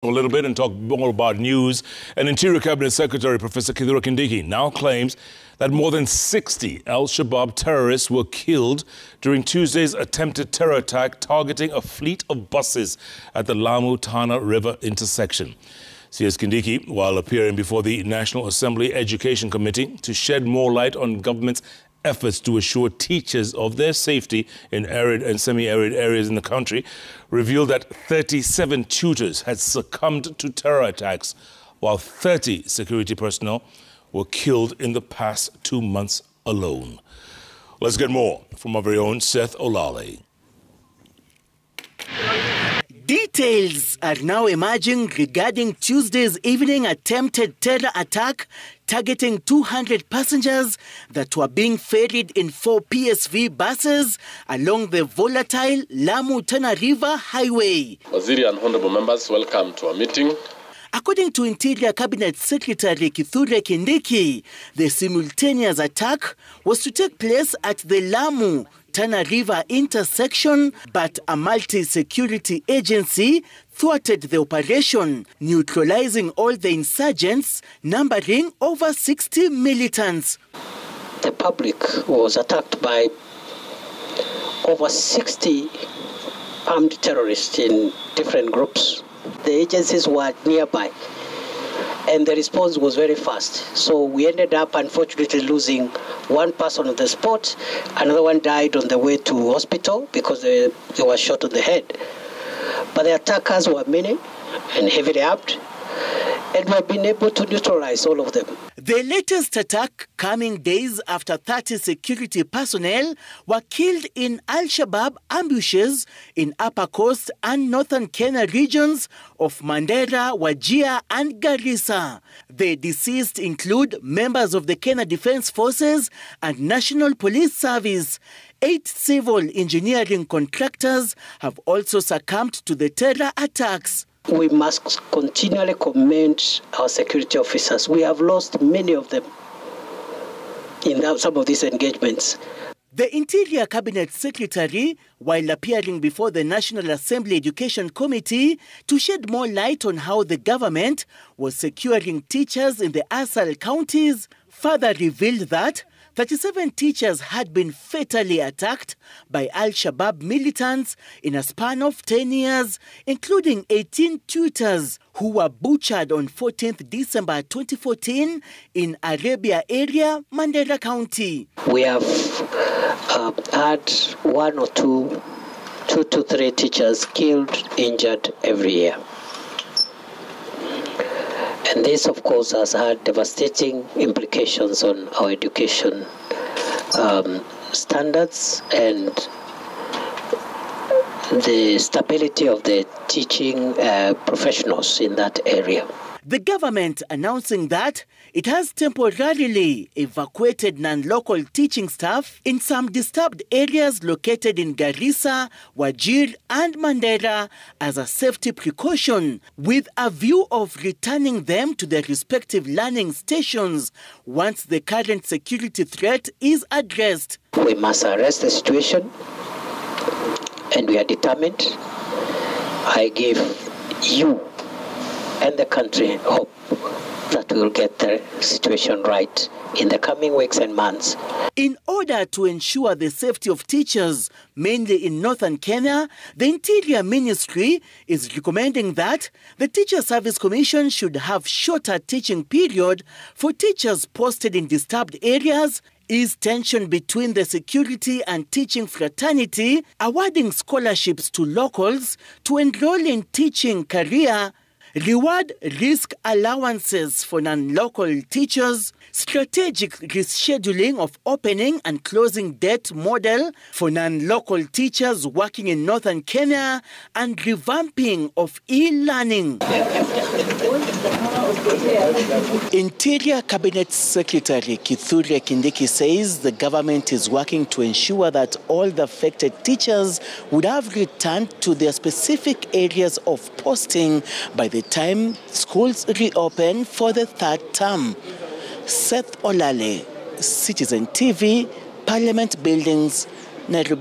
A little bit and talk more about news. And Interior Cabinet Secretary Professor Kithure Kindiki now claims that more than 60 Al-Shabaab terrorists were killed during Tuesday's attempted terror attack targeting a fleet of buses at the Lamu Tana River intersection. CS Kindiki, while appearing before the National Assembly Education Committee to shed more light on government's efforts to assure teachers of their safety in arid and semi-arid areas in the country, revealed that 37 tutors had succumbed to terror attacks, while 30 security personnel were killed in the past 2 months alone. Let's get more from our very own Seth Olale. Details are now emerging regarding Tuesday's evening attempted terror attack targeting 200 passengers that were being ferried in 4 PSV buses along the volatile Lamu-Tana River highway. Waziri and honorable members, welcome to our meeting. According to Interior Cabinet Secretary Kithure Kindiki, the simultaneous attack was to take place at the Lamu Tana River intersection, but a multi-security agency thwarted the operation, neutralizing all the insurgents, numbering over 60 militants. The public was attacked by over 60 armed terrorists in different groups. The agencies were nearby, and the response was very fast. So we ended up, unfortunately, losing one person on the spot. Another one died on the way to hospital because they were shot on the head. But the attackers were many and heavily armed, and we have been able to neutralize all of them. The latest attack coming days after 30 security personnel were killed in Al-Shabaab ambushes in Upper Coast and Northern Kenya regions of Mandera, Wajir and Garissa. The deceased include members of the Kenya Defence Forces and National Police Service. 8 civil engineering contractors have also succumbed to the terror attacks. We must continually commend our security officers. We have lost many of them in some of these engagements. The Interior Cabinet Secretary, while appearing before the National Assembly Education Committee to shed more light on how the government was securing teachers in the ASAL counties, further revealed that 37 teachers had been fatally attacked by Al-Shabaab militants in a span of 10 years, including 18 tutors who were butchered on 14th December 2014 in Arabia area, Mandera County. We have had 1 or 2 to 3 teachers killed, injured every year. And this, of course, has had devastating implications on our education standards and the stability of the teaching professionals in that area. The government announcing that it has temporarily evacuated non-local teaching staff in some disturbed areas located in Garissa, Wajir and Mandera as a safety precaution, with a view of returning them to their respective learning stations once the current security threat is addressed. We must arrest the situation, and we are determined. I give you and the country hope that we will get the situation right in the coming weeks and months. In order to ensure the safety of teachers, mainly in northern Kenya, the Interior Ministry is recommending that the Teacher Service Commission should have shorter teaching period for teachers posted in disturbed areas, ease tension between the security and teaching fraternity, awarding scholarships to locals to enroll in teaching career, reward risk allowances for non-local teachers, strategic rescheduling of opening and closing date model for non-local teachers working in northern Kenya, and revamping of e-learning. Interior Cabinet Secretary Kithure Kindiki says the government is working to ensure that all the affected teachers would have returned to their specific areas of posting by the time schools reopen for the 3rd term. Seth Olale, Citizen TV, Parliament Buildings, Nairobi.